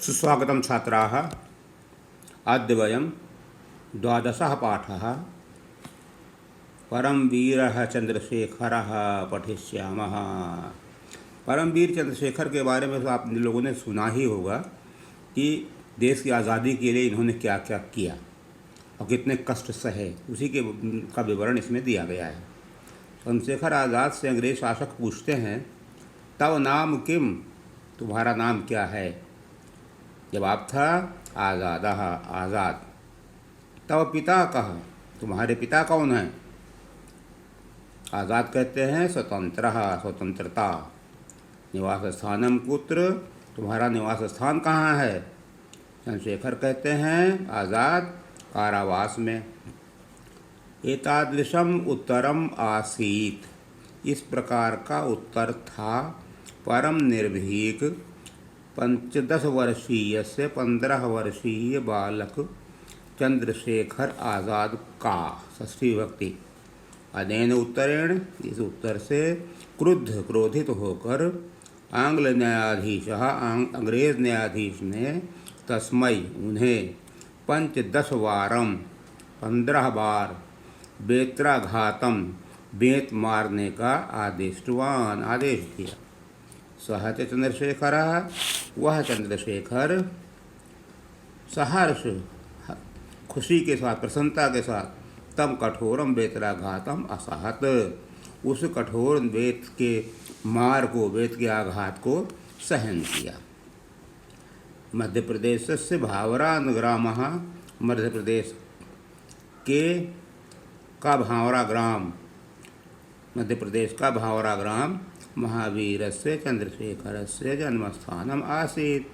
सुस्वागतं छात्राः। अद्य वयं 12 पाठः परमवीरः चंद्रशेखरः पठिष्यामः। परमवीर चंद्रशेखर के बारे में तो आप लोगों ने सुना ही होगा कि देश की आज़ादी के लिए इन्होंने क्या क्या किया और कितने कष्ट सहे, उसी के का विवरण इसमें दिया गया है। चंद्रशेखर आज़ाद से अंग्रेज शासक पूछते हैं, तव नाम किम, तुम्हारा नाम क्या है? जवाब था आज़ादः, आज़ाद। तव पिता कह, तुम्हारे पिता कौन हैं? आज़ाद कहते हैं स्वतंत्रः, स्वतंत्रता। निवास स्थानम कुत्र, तुम्हारा निवास स्थान कहाँ है? चंद्रशेखर कहते हैं आज़ाद, कारावास में। एतादृशम उत्तरम आसीत, इस प्रकार का उत्तर था परम निर्भीक 15 वर्षीय से 15 वर्षीय बालक चंद्रशेखर आज़ाद का। षष्ठी विभक्ति। अनेन उत्तरेण, इस उत्तर से क्रोधित होकर आंग्ल न्यायाधीश, अंग्रेज न्यायाधीश ने तस्मै, उन्हें 15 वारम, 15 बार बेत्राघातम, बेत मारने का आदेश दिया। सह च चंद्रशेखरः, वह चंद्रशेखर सहर्ष, खुशी के साथ, प्रसन्नता के साथ, तम कठोरम बेत्राघातम असहत, उस कठोर बेत के मार को, बेत के आघात को सहन किया। मध्य प्रदेश से भावरा ग्राम, मध्य प्रदेश के का भावरा ग्राम, मध्य प्रदेश का भावरा ग्राम महावीरस्य चंद्रशेखरस्य जन्मस्थानम आसीत्,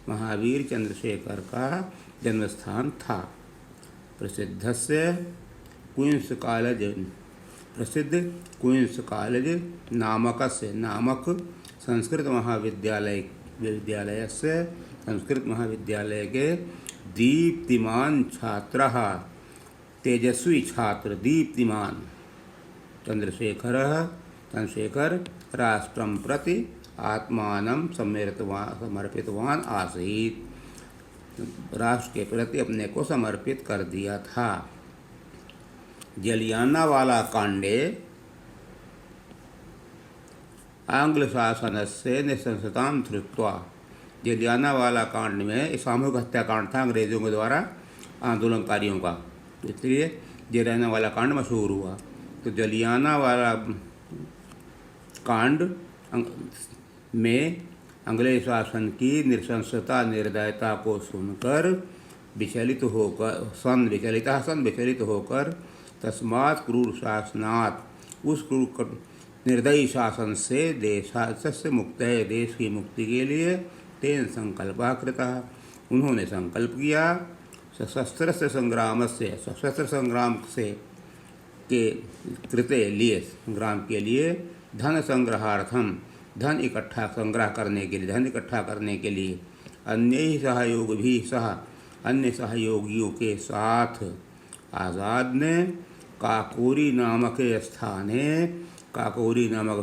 महावीर चंद्रशेखर का जन्मस्थान था। प्रसिद्ध क्वींस कॉलेज नामक संस्कृत महाविद्यालय संस्कृत महाविद्यालय के दीप्तिमान छात्रः, तेजस्वी छात्र, दीप्तिमान चंद्रशेखर राष्ट्रं प्रति आत्मानं समर्पितवान आसीत्, राष्ट्र के प्रति अपने को समर्पित कर दिया था। जलियानावाला कांडे आंग्ल शासनस्य निशंसतां धृत्वा, जलियानावाला कांड में सामूहिक हत्याकांड था अंग्रेजों के द्वारा आंदोलनकारियों का, इसलिए जलियानावाला कांड मशहूर हुआ। तो जलियानावाला कांड में अंग्रेज शासन की नृशंसता, निर्दयता को सुनकर विचलित होकर तस्मात् क्रूर शासनात्, उस क्रूर निर्दयी शासन से देशस्य मुक्तये, देश की मुक्ति के लिए तेन संकल्पः कृतः, उन्होंने संकल्प किया। सशस्त्र संग्राम से के कृते लिए, संग्राम के लिए, धन संग्रहार्थम, धन इकट्ठा करने के लिए अन्य सहयोगियों के साथ आज़ाद ने काकोरी नामक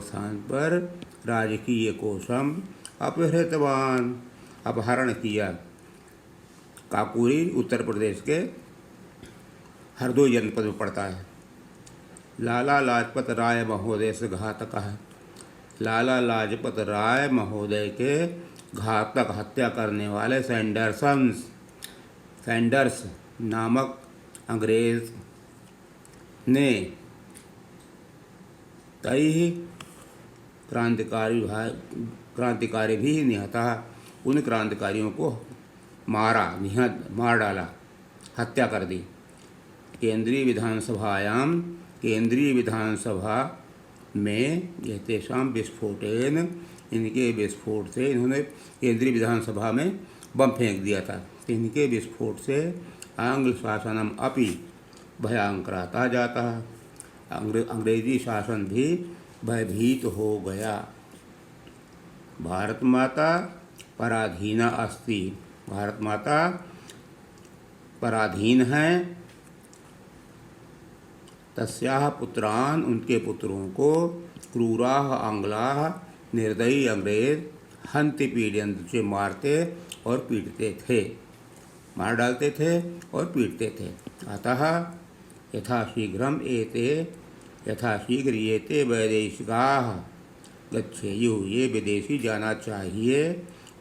स्थान पर राजकीय कोशम अपहरण किया। काकोरी उत्तर प्रदेश के हरदोई जनपद में पड़ता है। लाला लाजपत राय महोदय से घातक है। लाला लाजपत राय महोदय के घातक, हत्या करने वाले सैंडर्स नामक अंग्रेज ने कई क्रांतिकारी भी निहतः, उन क्रांतिकारियों को मार डाला, हत्या कर दी। केंद्रीय विधानसभा में तेषां विस्फोटेन, इनके विस्फोट से, इन्होंने केंद्रीय विधानसभा में बम फेंक दिया था। इनके विस्फोट से आंग्ल शासनम अपि भयंकरता जाता, अंग्रेजी शासन भी भयभीत हो गया। भारत माता पराधीना अस्ति, भारत माता पराधीन है। तस्याः पुत्रान, उनके पुत्रों को क्रूराः आंग्लाः, निर्दयी अंग्रेज हंति पीड़यन्ति, जो मारते और पीटते थे, मार डालते थे और पीटते थे। अतः यथाशीघ्र ये वैदेशिकाः गच्छेयुः, ये विदेशी जाना चाहिए।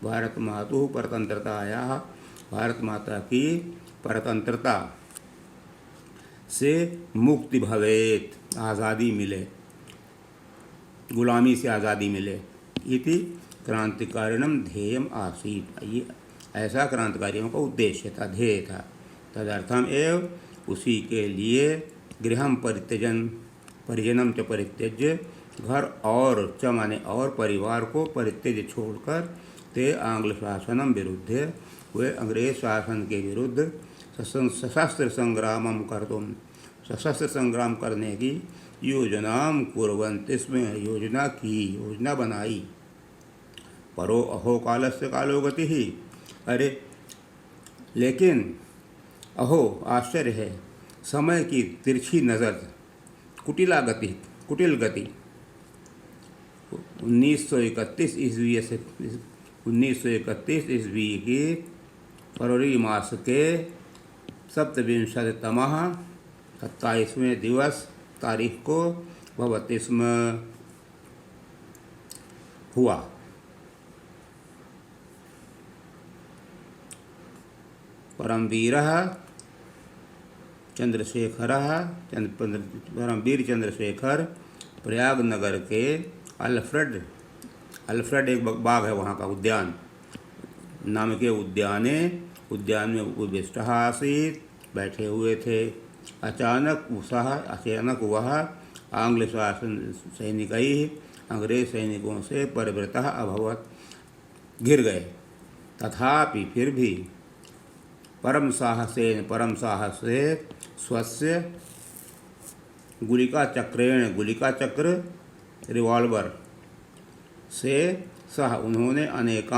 भारत मातुः परतंत्रतायाः, भारत माता की परतंत्रता से मुक्ति भवेत, आज़ादी मिले, गुलामी से आज़ादी मिले। इति क्रांतिकारिणम ध्येयम आसीत्, ये ऐसा क्रांतिकारियों का उद्देश्य था, ध्येय था। तदर्थम एव, उसी के लिए गृहम परिजनम च परित्यज्य, घर और च माने और परिवार को परित्यज्य छोड़कर, ते आंग्ल शासनम विरुद्ध, वे अंग्रेज शासन के विरुद्ध सशस्त्र संग्रामम कर्तुम, सशस्त्र संग्राम करने की योजनाम कुर्वन्ति, इसमें योजना बनाई। परो अहो कालस्य कालो गति ही, अरे लेकिन अहो आश्चर्य है, समय की तिरछी नज़र, कुटिल गति 1931 ईस्वी की फरवरी मास के 27वें दिवस तारीख को वह बत्तीसम हुआ। परमवीर चंद्रशेखर प्रयाग नगर के अल्फ्रेड एक बाग है वहाँ का, उद्यान नाम के उद्यान में उपविष्टः आसीत्, बैठे हुए थे। अचानक वह आंग्ल शासन सैनिकैः, अंग्रेज सैनिकों से परिवृतः अभवत्, घिर गए। तथापि फिर भी परम साहस से स्वस्य गुलिका चक्र रिवॉल्वर से सह उन्होंने अनेक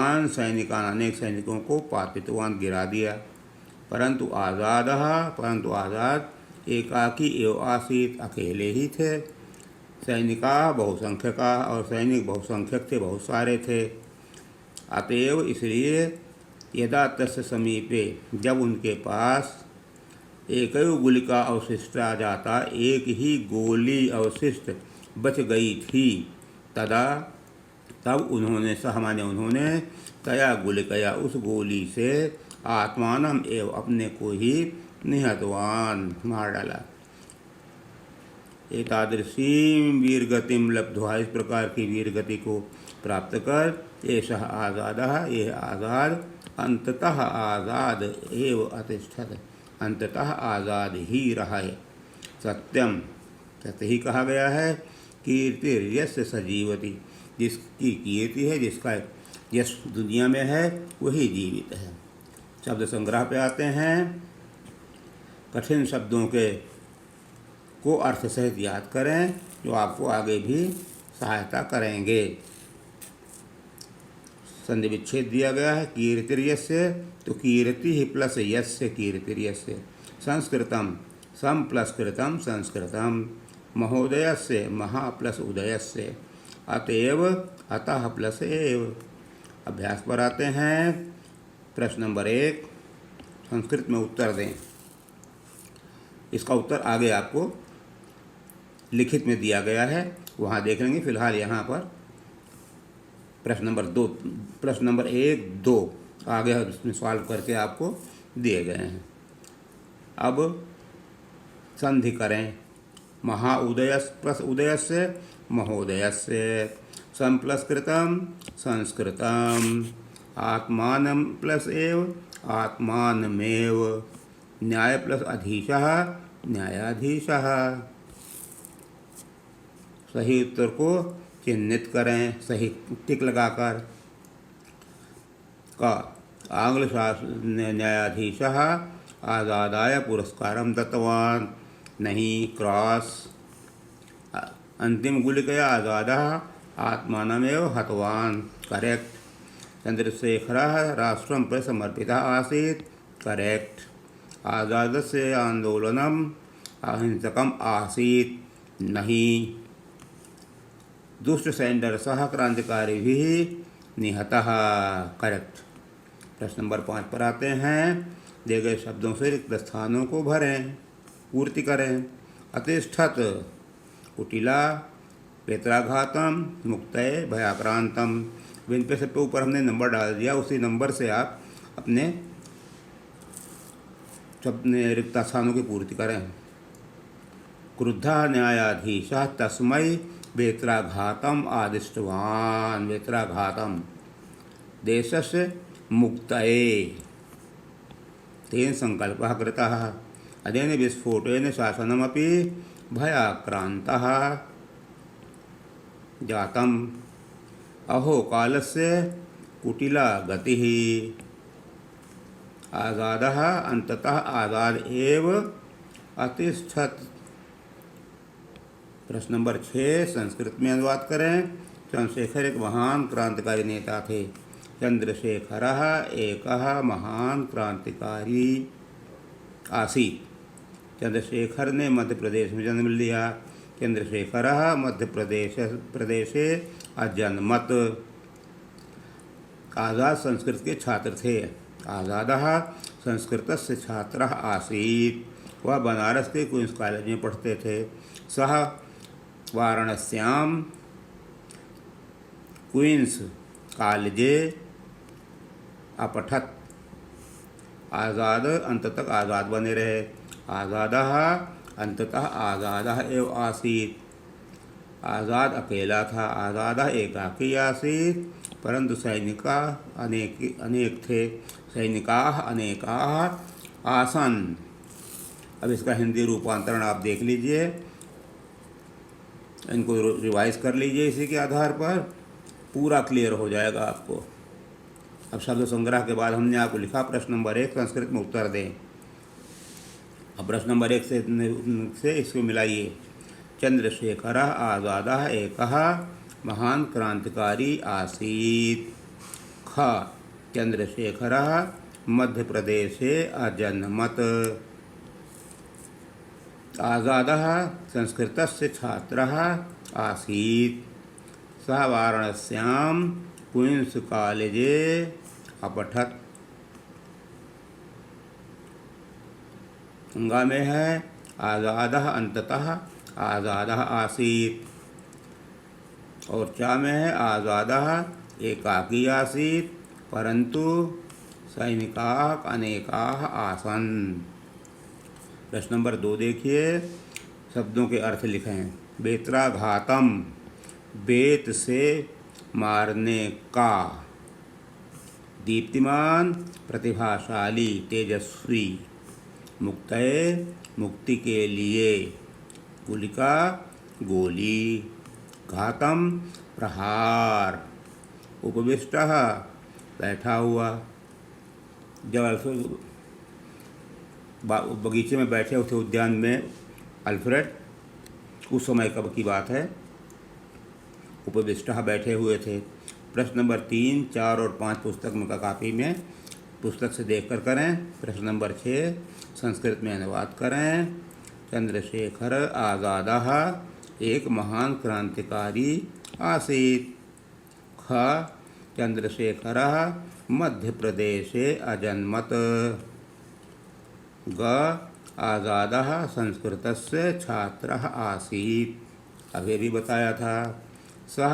सैनिकों को पातितवान गिरा दिया। परंतु आज़ाद एकाकी एव आसीत्, अकेले ही थे। सैनिका बहुसंख्यका, और सैनिक बहुसंख्यक थे, बहुत सारे थे। अतएव इसलिए यदा तस्य समीपे, जब उनके पास एकैव गुलिका अवशिष्टा जाता, एक ही गोली अवशिष्ट बच गई थी, तब उन्होंने तया गुलिकया, उस गोली से आत्मानम एव, अपने को ही निहतवान, मार डाला। एतादृशी वीरगतिम लब्ध्वा, इस प्रकार की वीरगति को प्राप्त कर, एषः आज़ादः, यह आज़ाद, अंततः आज़ाद एव अतिष्ठत, अंततः आज़ाद ही रहा है। सत्यम, सत्य ही कहा गया है। कीर्तिर्यस्य सजीवति, जिसकी कीर्ति है, जिसका यश दुनिया में है, वही जीवित है। शब्द संग्रह पे आते हैं। कठिन शब्दों को अर्थ सहित याद करें, जो आपको आगे भी सहायता करेंगे। संधि विच्छेद दिया गया है। कीर्तिर्यस्य, तो कीर्ति ही प्लस यस्य, कीर्तिर्यस्य। संस्कृतम, सम प्लस कृतम, संस्कृतम। महोदयस्य, महा प्लस उदयस्य। अतएव, अतः प्लस एव। अभ्यास पर आते हैं। प्रश्न नंबर 1, संस्कृत में उत्तर दें। इसका उत्तर आगे आपको लिखित में दिया गया है, वहाँ देख लेंगे। फिलहाल यहाँ पर प्रश्न नंबर 1, 2 आगे इसमें सॉल्व करके आपको दिए गए हैं। अब संधि करें। महा उदयस प्लस उदयस्य, महोदयस्य। सम प्लस कृतम, संस्कृतम। आत्मानं प्लस एव, आत्मानमेव। न्याय प्लस अधीशः, न्यायाधीशः। सही उत्तर को चिन्हित करें, सही टिक लगाकर। का आंग्ल शासन न्यायाधीशः आज़ादाय पुरस्कारं दत्तवान्, नहीं, क्रॉस। अंतिम गुलिकया आज़ादः आत्मानमेव हतवान्, करेक्ट। चंद्रशेखरः राष्ट्रं प्रति समर्पितः आसीत्, करेक्ट। आज़ादस्य आंदोलनम् अहिंसकम् आसीत्, नहीं। दुष्ट सैंडर्सः क्रांतिकारिभिः निहतः। करेक्ट। प्रश्न नंबर 5 पर आते हैं। दिए गए शब्दों से रिक्त स्थानों को भरें, पूर्ति करें। अतिष्ठत, कुटिला, वेत्राघातम, मुक्तये, भयाक्रांतम। इन पे सब पे ऊपर हमने नंबर डाल दिया, उसी नंबर से आप अपने रिक्त स्थानों की पूर्ति करें। क्रुद्धः न्यायाधीशः तस्मै वेत्राघातम आदिष्टवान्। वेत्राघातम। देशस्य मुक्तये तेन संकल्पः कृतः। अनेन विस्फोटेन शासनमपि भयाक्रान्तः जातम्। अहो कालस्य कुटिला गतिः। आज़ादः अंततः आज़ाद एव अतिष्ठत्। प्रश्न नंबर 6 संस्कृत में अनुवाद करें। चंद्रशेखर एक महान क्रांतिकारी नेता थे। चंद्रशेखरः एकः महान क्रांतिकारी आसीत्। चंद्रशेखर ने मध्य प्रदेश में जन्म लिया। चंद्रशेखरः मध्य प्रदेशे अजन्मत। आज़ाद संस्कृत के छात्र थे। आज़ादः संस्कृतस्य छात्रः आसीत्। वह बनारस के क्वींस कॉलेज में पढ़ते थे। सः वाराणस्यां क्वींस कॉलेजे अपठत्। आज़ाद अंत तक आज़ाद बने रहे। आज़ादः अंततः आज़ादः एव आसीत्। आज़ाद अकेला था। आज़ादः एकाकी आसीत्, परंतु सैनिका अनेक थे। सैनिकाः अनेकाः आसन्। अब इसका हिंदी रूपांतरण आप देख लीजिए, इनको रिवाइज कर लीजिए, इसी के आधार पर पूरा क्लियर हो जाएगा आपको। अब शब्द संग्रह के बाद हमने आपको लिखा प्रश्न नंबर 1 संस्कृत में उत्तर दें। अब प्रश्न नंबर 1 से इसको मिलाइए। चंद्रशेखरः आज़ादः एकः महान क्रांतिकारी आसीत्। ख चंद्रशेखरः मध्य प्रदेशे अजन्मत। आज़ादः संस्कृतस्य छात्रः आसीत्। सः वाराणस्यां क्वींस कॉलेजे अपठत्। गंगा में है आज़ादः अंततः आज़ादः आसीत्। और चा में है आज़ादः एकाकी आसीत्, परंतु सैनिकाः अनेकाः आसन्। प्रश्न नंबर 2 देखिए, शब्दों के अर्थ लिखें। वेत्राघातम, बेत से मारने का। दीप्तिमान, प्रतिभाशाली, तेजस्वी। मुक्तये, मुक्ति के लिए। गुलिका, गोली। घातम, प्रहार। उपविष्टः, बैठा हुआ। जब बगीचे में बैठे हुए थे उद्यान में अल्फ्रेड, उस समय कब की बात है। उपविष्टः बैठे हुए थे। प्रश्न नंबर 3, 4 और 5 पुस्तक में का कापी में पुस्तक से देखकर करें। प्रश्न नंबर 6 संस्कृत में अनुवाद करें। चंद्रशेखर आज़ादः एक महान क्रांतिकारी आसीत्। ख चंद्रशेखरः मध्य प्रदेशे अजन्मत। ग आज़ादः संस्कृतस्य छात्रः आसीत्। अभी भी बताया था। सः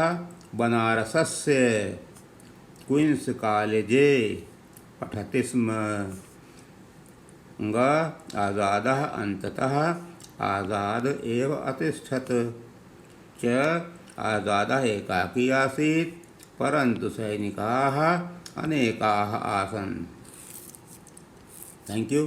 बनारसस्य क्वींस कॉलेजे पठति स्म। ग आज़ादः अंततः आज़ाद एव अतिष्ठत्। च आज़ादः एकाकी आसीत्, परंतु सैनिकाः अनेकाः आसन्। Thank you.